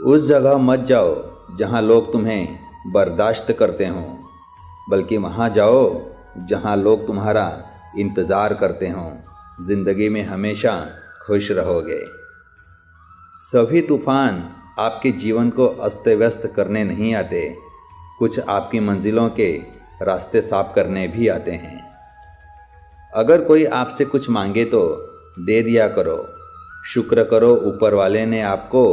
उस जगह मत जाओ जहाँ लोग तुम्हें बर्दाश्त करते हों, बल्कि वहाँ जाओ जहाँ लोग तुम्हारा इंतज़ार करते हों। ज़िंदगी में हमेशा खुश रहोगे। सभी तूफ़ान आपके जीवन को अस्त व्यस्त करने नहीं आते, कुछ आपकी मंजिलों के रास्ते साफ करने भी आते हैं। अगर कोई आपसे कुछ मांगे तो दे दिया करो। शुक्र करो ऊपर वाले ने आपको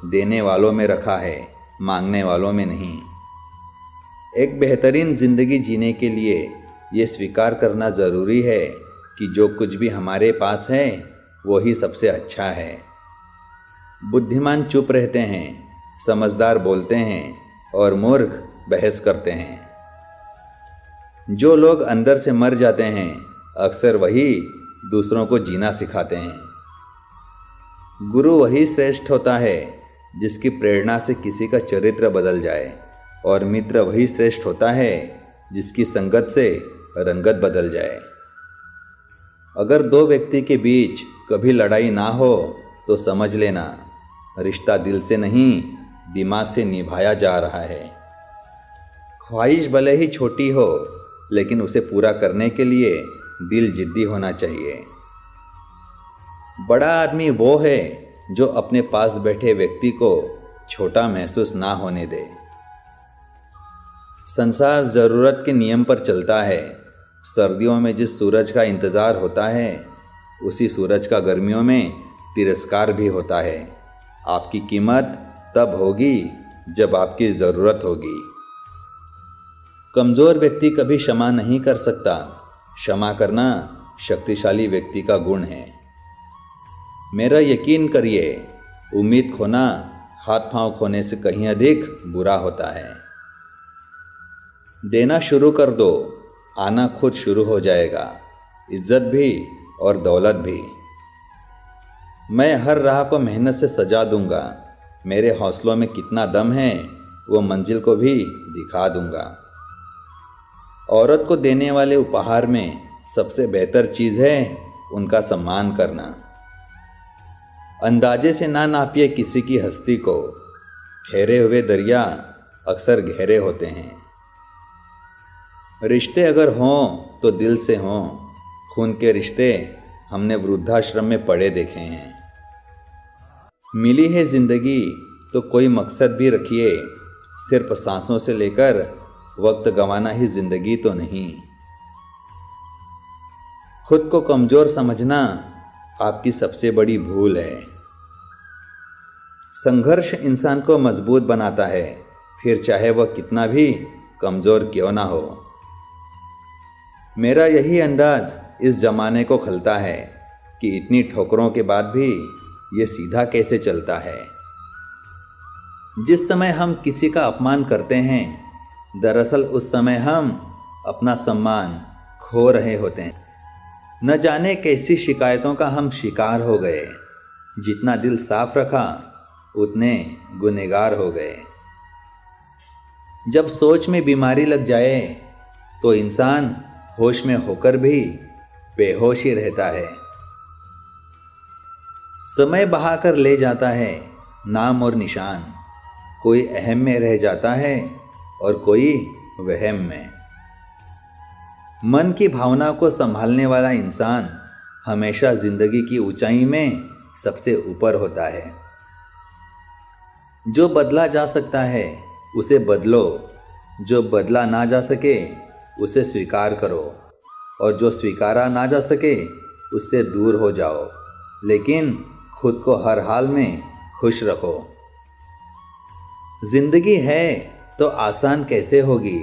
देने वालों में रखा है, मांगने वालों में नहीं। एक बेहतरीन ज़िंदगी जीने के लिए ये स्वीकार करना ज़रूरी है कि जो कुछ भी हमारे पास है वही सबसे अच्छा है। बुद्धिमान चुप रहते हैं, समझदार बोलते हैं और मूर्ख बहस करते हैं। जो लोग अंदर से मर जाते हैं अक्सर वही दूसरों को जीना सिखाते हैं। गुरु वही श्रेष्ठ होता है जिसकी प्रेरणा से किसी का चरित्र बदल जाए, और मित्र वही श्रेष्ठ होता है जिसकी संगत से रंगत बदल जाए। अगर दो व्यक्ति के बीच कभी लड़ाई ना हो तो समझ लेना रिश्ता दिल से नहीं दिमाग से निभाया जा रहा है। ख्वाहिश भले ही छोटी हो, लेकिन उसे पूरा करने के लिए दिल जिद्दी होना चाहिए। बड़ा आदमी वो है जो अपने पास बैठे व्यक्ति को छोटा महसूस ना होने दे। संसार ज़रूरत के नियम पर चलता है। सर्दियों में जिस सूरज का इंतज़ार होता है उसी सूरज का गर्मियों में तिरस्कार भी होता है। आपकी कीमत तब होगी जब आपकी ज़रूरत होगी। कमज़ोर व्यक्ति कभी क्षमा नहीं कर सकता। क्षमा करना शक्तिशाली व्यक्ति का गुण है। मेरा यकीन करिए, उम्मीद खोना हाथ पांव खोने से कहीं अधिक बुरा होता है। देना शुरू कर दो, आना खुद शुरू हो जाएगा, इज्जत भी और दौलत भी। मैं हर राह को मेहनत से सजा दूंगा। मेरे हौसलों में कितना दम है वो मंजिल को भी दिखा दूंगा। औरत को देने वाले उपहार में सबसे बेहतर चीज़ है उनका सम्मान करना। अंदाजे से ना नापिए किसी की हस्ती को। ठहरे हुए दरिया अक्सर गहरे होते हैं। रिश्ते अगर हों तो दिल से हों। खून के रिश्ते हमने वृद्धाश्रम में पड़े देखे हैं। मिली है ज़िंदगी तो कोई मकसद भी रखिए। सिर्फ सांसों से लेकर वक्त गंवाना ही ज़िंदगी तो नहीं। खुद को कमज़ोर समझना आपकी सबसे बड़ी भूल है। संघर्ष इंसान को मजबूत बनाता है, फिर चाहे वह कितना भी कमज़ोर क्यों ना हो। मेरा यही अंदाज इस ज़माने को खलता है कि इतनी ठोकरों के बाद भी ये सीधा कैसे चलता है। जिस समय हम किसी का अपमान करते हैं, दरअसल उस समय हम अपना सम्मान खो रहे होते हैं। न जाने कैसी शिकायतों का हम शिकार हो गए। जितना दिल साफ रखा उतने गुनहगार हो गए। जब सोच में बीमारी लग जाए तो इंसान होश में होकर भी बेहोश ही रहता है। समय बहाकर ले जाता है नाम और निशान। कोई अहम में रह जाता है और कोई वहम में। मन की भावना को संभालने वाला इंसान हमेशा जिंदगी की ऊंचाई में सबसे ऊपर होता है। जो बदला जा सकता है उसे बदलो, जो बदला ना जा सके उसे स्वीकार करो, और जो स्वीकारा ना जा सके उससे दूर हो जाओ, लेकिन खुद को हर हाल में खुश रखो। जिंदगी है तो आसान कैसे होगी,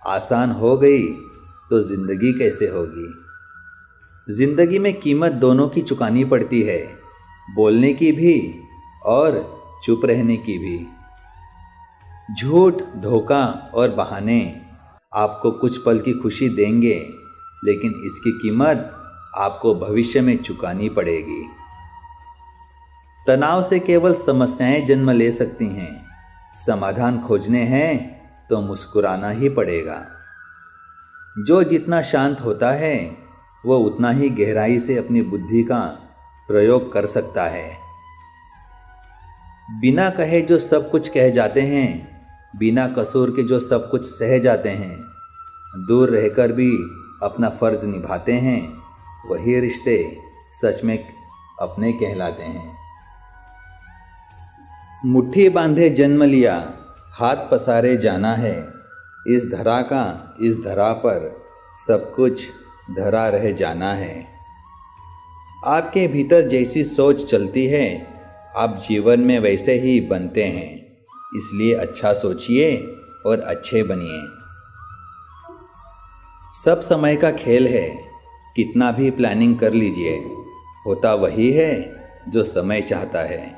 आसान हो गई तो जिंदगी कैसे होगी। जिंदगी में कीमत दोनों की चुकानी पड़ती है, बोलने की भी और चुप रहने की भी। झूठ, धोखा और बहाने आपको कुछ पल की खुशी देंगे, लेकिन इसकी कीमत आपको भविष्य में चुकानी पड़ेगी। तनाव से केवल समस्याएं जन्म ले सकती हैं। समाधान खोजने हैं तो मुस्कुराना ही पड़ेगा। जो जितना शांत होता है वो उतना ही गहराई से अपनी बुद्धि का प्रयोग कर सकता है। बिना कहे जो सब कुछ कह जाते हैं, बिना कसूर के जो सब कुछ सह जाते हैं, दूर रहकर भी अपना फ़र्ज निभाते हैं, वही रिश्ते सच में अपने कहलाते हैं। मुट्ठी बांधे जन्म लिया, हाथ पसारे जाना है, इस धरा का इस धरा पर सब कुछ धरा रह जाना है। आपके भीतर जैसी सोच चलती है, आप जीवन में वैसे ही बनते हैं, इसलिए अच्छा सोचिए और अच्छे बनिए। सब समय का खेल है, कितना भी प्लानिंग कर लीजिए, होता वही है जो समय चाहता है।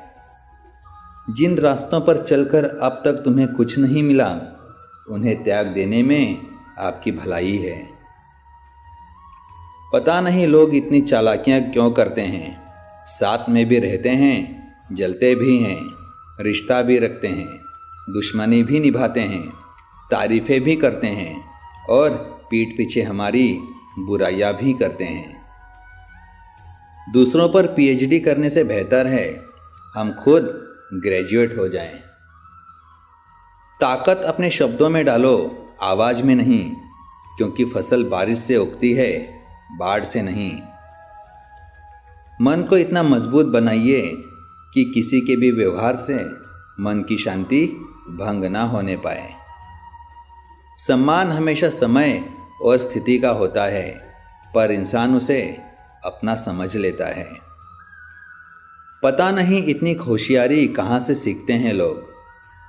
जिन रास्तों पर चलकर अब तक तुम्हें कुछ नहीं मिला, उन्हें त्याग देने में आपकी भलाई है। पता नहीं लोग इतनी चालाकियां क्यों करते हैं, साथ में भी रहते हैं, जलते भी हैं, रिश्ता भी रखते हैं, दुश्मनी भी निभाते हैं, तारीफ़ें भी करते हैं और पीठ पीछे हमारी बुराइयां भी करते हैं। दूसरों पर पीएचडी करने से बेहतर है हम खुद ग्रेजुएट हो जाएं। ताकत अपने शब्दों में डालो, आवाज़ में नहीं, क्योंकि फसल बारिश से उगती है, बाढ़ से नहीं। मन को इतना मजबूत बनाइए कि किसी के भी व्यवहार से मन की शांति भंग ना होने पाए। सम्मान हमेशा समय और स्थिति का होता है, पर इंसान उसे अपना समझ लेता है। पता नहीं इतनी होशियारी कहाँ से सीखते हैं लोग।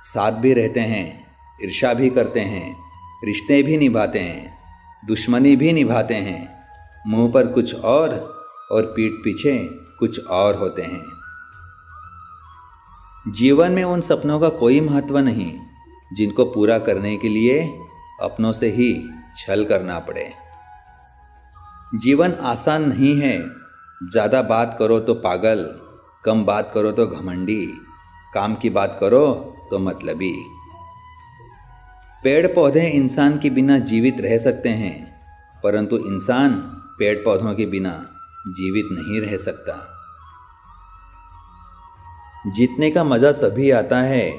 साथ भी रहते हैं, ईर्ष्या भी करते हैं, रिश्ते भी निभाते हैं, दुश्मनी भी निभाते हैं, मुंह पर कुछ और पीठ पीछे कुछ और होते हैं। जीवन में उन सपनों का कोई महत्व नहीं जिनको पूरा करने के लिए अपनों से ही छल करना पड़े। जीवन आसान नहीं है, ज़्यादा बात करो तो पागल, कम बात करो तो घमंडी, काम की बात करो तो मतलबी। पेड़ पौधे इंसान के बिना जीवित रह सकते हैं, परंतु इंसान पेड़ पौधों के बिना जीवित नहीं रह सकता। जीतने का मज़ा तभी आता है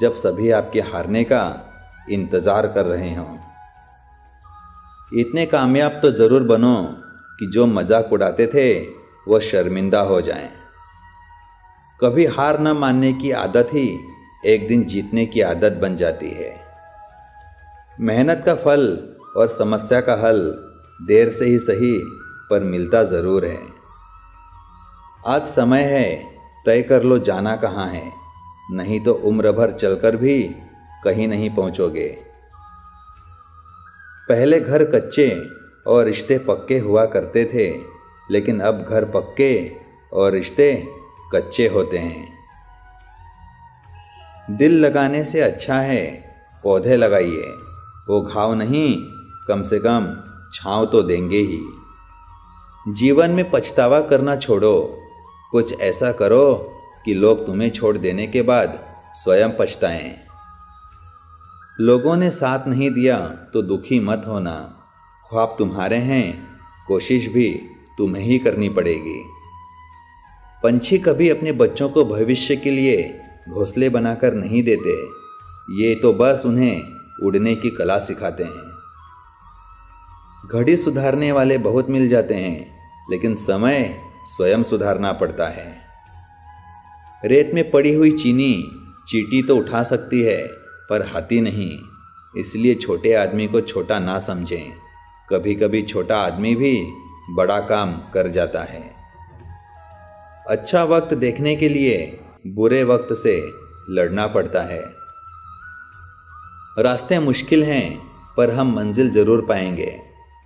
जब सभी आपके हारने का इंतज़ार कर रहे हों। इतने कामयाब तो ज़रूर बनो कि जो मजाक उड़ाते थे वो शर्मिंदा हो जाएं। कभी हार न मानने की आदत ही एक दिन जीतने की आदत बन जाती है। मेहनत का फल और समस्या का हल देर से ही सही पर मिलता ज़रूर है। आज समय है, तय कर लो जाना कहाँ है, नहीं तो उम्र भर चलकर भी कहीं नहीं पहुँचोगे। पहले घर कच्चे और रिश्ते पक्के हुआ करते थे, लेकिन अब घर पक्के और रिश्ते कच्चे होते हैं। दिल लगाने से अच्छा है पौधे लगाइए, वो घाव नहीं, कम से कम छांव तो देंगे ही। जीवन में पछतावा करना छोड़ो, कुछ ऐसा करो कि लोग तुम्हें छोड़ देने के बाद स्वयं पछताएं। लोगों ने साथ नहीं दिया तो दुखी मत होना, ख्वाब तुम्हारे हैं, कोशिश भी तुम्हें ही करनी पड़ेगी। पंछी कभी अपने बच्चों को भविष्य के लिए घोंसले बनाकर नहीं देते, ये तो बस उन्हें उड़ने की कला सिखाते हैं। घड़ी सुधारने वाले बहुत मिल जाते हैं, लेकिन समय स्वयं सुधारना पड़ता है। रेत में पड़ी हुई चींटी तो उठा सकती है, पर हाथी नहीं। इसलिए छोटे आदमी को छोटा ना समझें, कभी कभी छोटा आदमी भी बड़ा काम कर जाता है। अच्छा वक्त देखने के लिए बुरे वक्त से लड़ना पड़ता है। रास्ते मुश्किल हैं, पर हम मंजिल ज़रूर पाएंगे।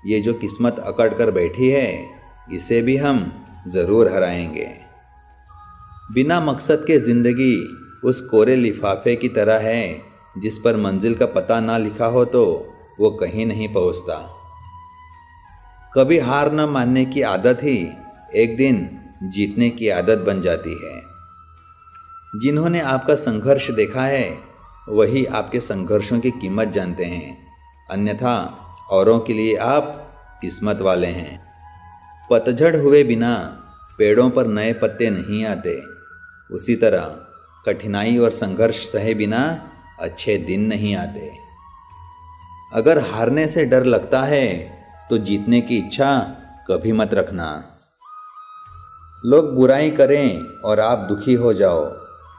ये जो किस्मत अकड़ कर बैठी है, इसे भी हम ज़रूर हराएंगे। बिना मकसद के ज़िंदगी उस कोरे लिफाफे की तरह है, जिस पर मंजिल का पता ना लिखा हो तो वो कहीं नहीं पहुंचता। कभी हार न मानने की आदत ही एक दिन जीतने की आदत बन जाती है। जिन्होंने आपका संघर्ष देखा है, वही आपके संघर्षों की कीमत जानते हैं, अन्यथा औरों के लिए आप किस्मत वाले हैं। पतझड़ हुए बिना पेड़ों पर नए पत्ते नहीं आते, उसी तरह कठिनाई और संघर्ष सहे बिना अच्छे दिन नहीं आते। अगर हारने से डर लगता है तो जीतने की इच्छा कभी मत रखना। लोग बुराई करें और आप दुखी हो जाओ,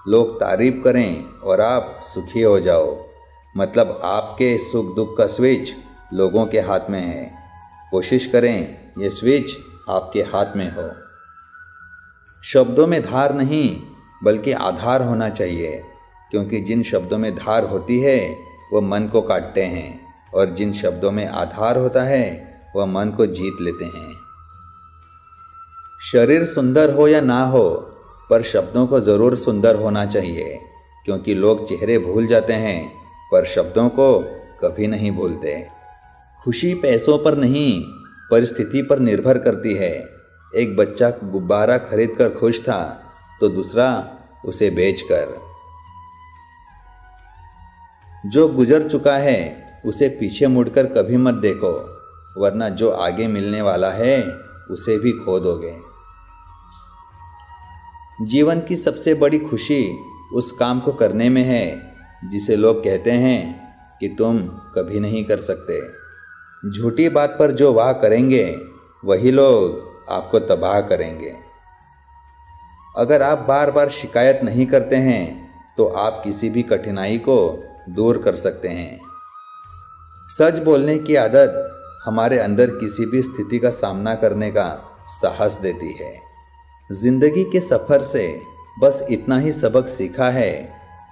लोग तारीफ करें और आप सुखी हो जाओ, मतलब आपके सुख दुख का स्विच लोगों के हाथ में है। कोशिश करें ये स्विच आपके हाथ में हो। शब्दों में धार नहीं बल्कि आधार होना चाहिए, क्योंकि जिन शब्दों में धार होती है वह मन को काटते हैं और जिन शब्दों में आधार होता है वह मन को जीत लेते हैं। शरीर सुंदर हो या ना हो, पर शब्दों को ज़रूर सुंदर होना चाहिए, क्योंकि लोग चेहरे भूल जाते हैं पर शब्दों को कभी नहीं भूलते। खुशी पैसों पर नहीं परिस्थिति पर निर्भर करती है। एक बच्चा गुब्बारा खरीद कर खुश था तो दूसरा उसे बेचकर। जो गुजर चुका है उसे पीछे मुड़कर कभी मत देखो, वरना जो आगे मिलने वाला है उसे भी खो दोगे। जीवन की सबसे बड़ी खुशी उस काम को करने में है जिसे लोग कहते हैं कि तुम कभी नहीं कर सकते। झूठी बात पर जो वाह करेंगे वही लोग आपको तबाह करेंगे। अगर आप बार बार शिकायत नहीं करते हैं तो आप किसी भी कठिनाई को दूर कर सकते हैं। सच बोलने की आदत हमारे अंदर किसी भी स्थिति का सामना करने का साहस देती है। जिंदगी के सफ़र से बस इतना ही सबक सीखा है,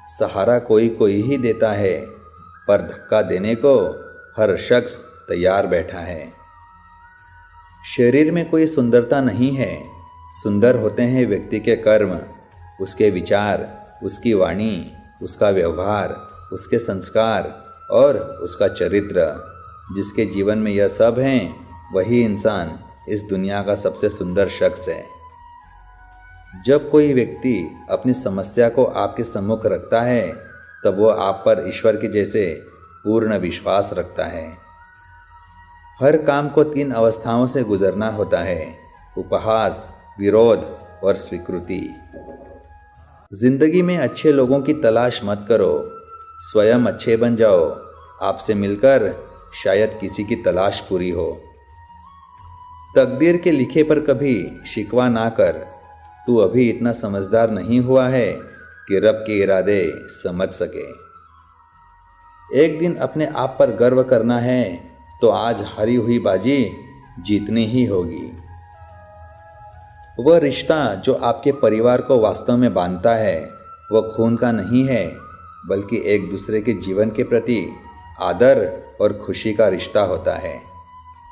सहारा कोई कोई ही देता है, पर धक्का देने को हर शख्स तैयार बैठा है। शरीर में कोई सुंदरता नहीं है, सुंदर होते हैं व्यक्ति के कर्म, उसके विचार, उसकी वाणी, उसका व्यवहार, उसके संस्कार और उसका चरित्र। जिसके जीवन में यह सब हैं वही इंसान इस दुनिया का सबसे सुंदर शख्स है। जब कोई व्यक्ति अपनी समस्या को आपके सम्मुख रखता है तब वो आप पर ईश्वर के जैसे पूर्ण विश्वास रखता है। हर काम को 3 अवस्थाओं से गुजरना होता है: उपहास, विरोध और स्वीकृति। जिंदगी में अच्छे लोगों की तलाश मत करो, स्वयं अच्छे बन जाओ। आपसे मिलकर शायद किसी की तलाश पूरी हो। तकदीर के लिखे पर कभी शिकवा ना कर, तू अभी इतना समझदार नहीं हुआ है कि रब के इरादे समझ सके। एक दिन अपने आप पर गर्व करना है तो आज हारी हुई बाजी जीतनी ही होगी। वह रिश्ता जो आपके परिवार को वास्तव में बांधता है वह खून का नहीं है, बल्कि एक दूसरे के जीवन के प्रति आदर और खुशी का रिश्ता होता है।